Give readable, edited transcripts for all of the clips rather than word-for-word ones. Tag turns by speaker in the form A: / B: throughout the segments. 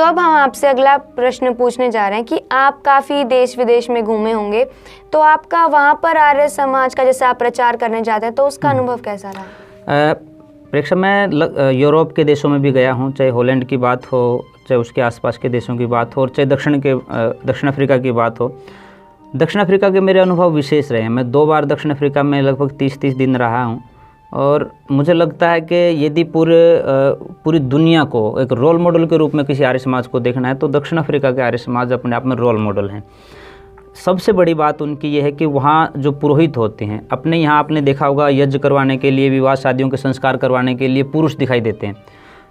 A: तो अब हम आपसे अगला प्रश्न पूछने जा रहे हैं कि आप काफ़ी देश विदेश में घूमे होंगे, तो आपका वहाँ पर आर्य समाज का जैसे आप प्रचार करने जाते हैं तो उसका अनुभव कैसा रहा?
B: प्रेक्षक, मैं यूरोप के देशों में भी गया हूँ, चाहे हॉलैंड की बात हो, चाहे उसके आसपास के देशों की बात हो, और चाहे दक्षिण अफ्रीका की बात हो। दक्षिण अफ्रीका के मेरे अनुभव विशेष रहे हैं। मैं 2 बार दक्षिण अफ्रीका में लगभग 30 दिन रहा हूँ, और मुझे लगता है कि यदि पूरी दुनिया को एक रोल मॉडल के रूप में किसी आर्य समाज को देखना है तो दक्षिण अफ्रीका के आर्य समाज अपने आप में रोल मॉडल हैं। सबसे बड़ी बात उनकी ये है कि वहाँ जो पुरोहित होते हैं, अपने यहाँ आपने देखा होगा यज्ञ करवाने के लिए, विवाह शादियों के संस्कार करवाने के लिए पुरुष दिखाई देते हैं,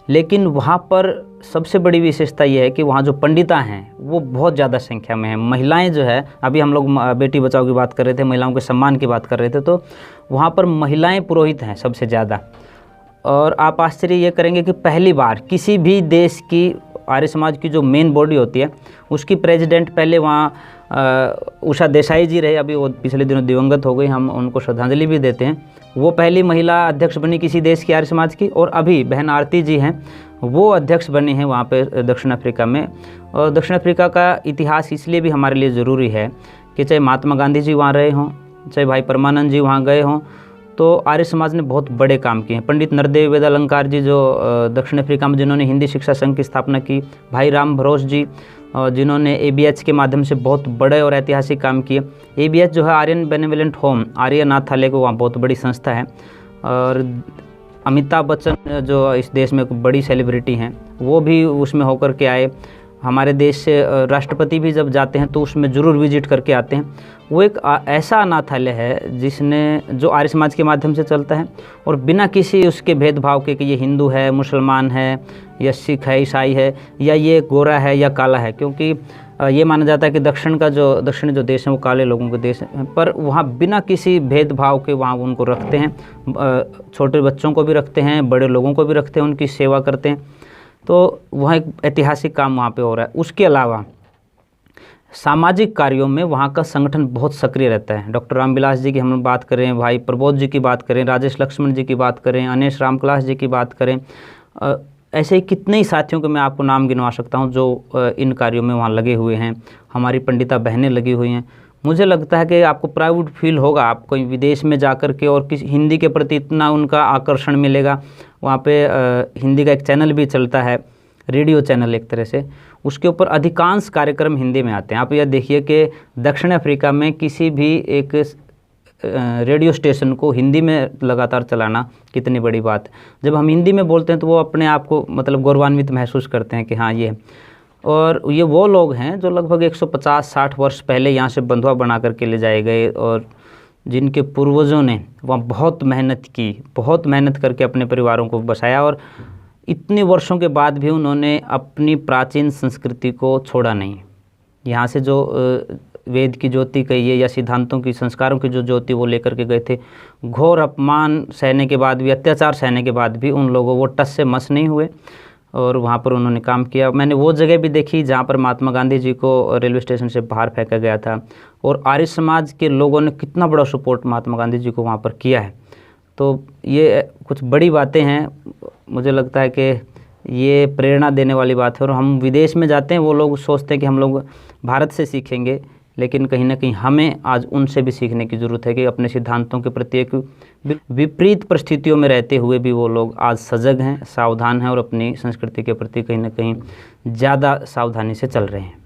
B: लेकिन वहाँ पर सबसे बड़ी विशेषता ये है कि वहाँ जो पंडिता हैं वो बहुत ज़्यादा संख्या में हैं। महिलाएं जो है, अभी हम लोग बेटी बचाओ की बात कर रहे थे, महिलाओं के सम्मान की बात कर रहे थे, तो वहाँ पर महिलाएं पुरोहित हैं सबसे ज़्यादा। और आप आश्चर्य ये करेंगे कि पहली बार किसी भी देश की आर्य समाज की जो मेन बॉडी होती है उसकी प्रेसिडेंट पहले वहाँ उषा देसाई जी रहे, अभी वो पिछले दिनों दिवंगत हो गई, हम उनको श्रद्धांजलि भी देते हैं। वो पहली महिला अध्यक्ष बनी किसी देश की आर्य समाज की, और अभी बहन आरती जी हैं वो अध्यक्ष बनी हैं वहाँ पे दक्षिण अफ्रीका में। और दक्षिण अफ्रीका का इतिहास इसलिए भी हमारे लिए ज़रूरी है कि चाहे महात्मा गांधी जी वहाँ रहे हों, चाहे भाई परमानंद जी वहाँ गए हों, तो आर्य समाज ने बहुत बड़े काम किए हैं। पंडित नरदेव वेदालंकार जी जो दक्षिण अफ्रीका में जिन्होंने हिंदी शिक्षा संघ की स्थापना की, भाई राम भरोस जी जिन्होंने ABH के माध्यम से बहुत बड़े और ऐतिहासिक काम किए। ABH जो है आर्यन बेनेवलेंट होम, आर्य अनाथालय को वहाँ बहुत बड़ी संस्था है। और अमिताभ बच्चन जो इस देश में एक बड़ी सेलिब्रिटी हैं, वो भी उसमें होकर के आए। हमारे देश से राष्ट्रपति भी जब जाते हैं तो उसमें ज़रूर विजिट करके आते हैं। वो एक ऐसा अनाथालय है जो आर्य समाज के माध्यम से चलता है, और बिना किसी उसके भेदभाव के कि ये हिंदू है, मुसलमान है, या सिख है, ईसाई है, या ये गोरा है या काला है, क्योंकि ये माना जाता है कि दक्षिणी जो देश हैं वो काले लोगों के देश हैं। पर वहाँ बिना किसी भेदभाव के वहाँ उनको रखते हैं, छोटे बच्चों को भी रखते हैं, बड़े लोगों को भी रखते हैं, उनकी सेवा करते हैं। तो वहाँ एक ऐतिहासिक काम वहाँ पे हो रहा है। उसके अलावा सामाजिक कार्यों में वहाँ का संगठन बहुत सक्रिय रहता है। डॉक्टर रामविलास जी की हम बात करें, भाई प्रबोध जी की बात करें, राजेश लक्ष्मण जी की बात करें, अनेश रामकलास जी की बात करें, ऐसे ही कितने ही साथियों के मैं आपको नाम गिनवा सकता हूँ जो इन कार्यों में वहाँ लगे हुए हैं। हमारी पंडिता बहनें लगी हुई हैं। मुझे लगता है कि आपको प्राउड फील होगा, आप कोई विदेश में जा कर के, और किसी हिंदी के प्रति इतना उनका आकर्षण मिलेगा। वहाँ पे हिंदी का एक चैनल भी चलता है, रेडियो चैनल एक तरह से, उसके ऊपर अधिकांश कार्यक्रम हिंदी में आते हैं। आप यह देखिए कि दक्षिण अफ्रीका में किसी भी एक रेडियो स्टेशन को हिंदी में लगातार चलाना कितनी बड़ी बात है। जब हम हिंदी में बोलते हैं तो वो अपने आप को मतलब गौरवान्वित महसूस करते हैं कि हाँ ये। और ये वो लोग हैं जो लगभग 150-60 वर्ष पहले यहाँ से बंधुआ बना करके ले जाए गए, और जिनके पूर्वजों ने वहाँ बहुत मेहनत की, बहुत मेहनत करके अपने परिवारों को बसाया, और इतने वर्षों के बाद भी उन्होंने अपनी प्राचीन संस्कृति को छोड़ा नहीं। यहाँ से जो वेद की ज्योति कहिए या सिद्धांतों की, संस्कारों की जो ज्योति वो लेकर के गए थे, घोर अपमान सहने के बाद भी, अत्याचार सहने के बाद भी उन लोगों वो टस से मस नहीं हुए, और वहाँ पर उन्होंने काम किया। मैंने वो जगह भी देखी जहाँ पर महात्मा गांधी जी को रेलवे स्टेशन से बाहर फेंका गया था, और आर्य समाज के लोगों ने कितना बड़ा सपोर्ट महात्मा गांधी जी को वहाँ पर किया है। तो ये कुछ बड़ी बातें हैं, मुझे लगता है कि ये प्रेरणा देने वाली बात है। और हम विदेश में जाते हैं, वो लोग सोचते हैं कि हम लोग भारत से सीखेंगे, लेकिन कहीं ना कहीं हमें आज उनसे भी सीखने की ज़रूरत है कि अपने सिद्धांतों के प्रति एक विपरीत परिस्थितियों में रहते हुए भी वो लोग आज सजग हैं, सावधान हैं, और अपनी संस्कृति के प्रति कहीं ना कहीं ज़्यादा सावधानी से चल रहे हैं।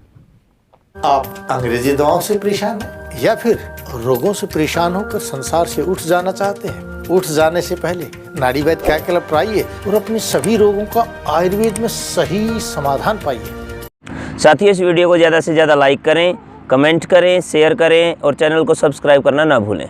C: आप अंग्रेजी दवाओं से परेशान हैं या फिर रोगों से परेशान होकर संसार से उठ जाना चाहते हैं? उठ जाने से पहले नाड़ीवैद क्या क्लब आइए और अपने सभी रोगों का आयुर्वेद में सही समाधान पाइए।
D: साथियों, इस वीडियो को ज़्यादा से ज़्यादा लाइक करें, कमेंट करें, शेयर करें, और चैनल को सब्सक्राइब करना ना भूलें।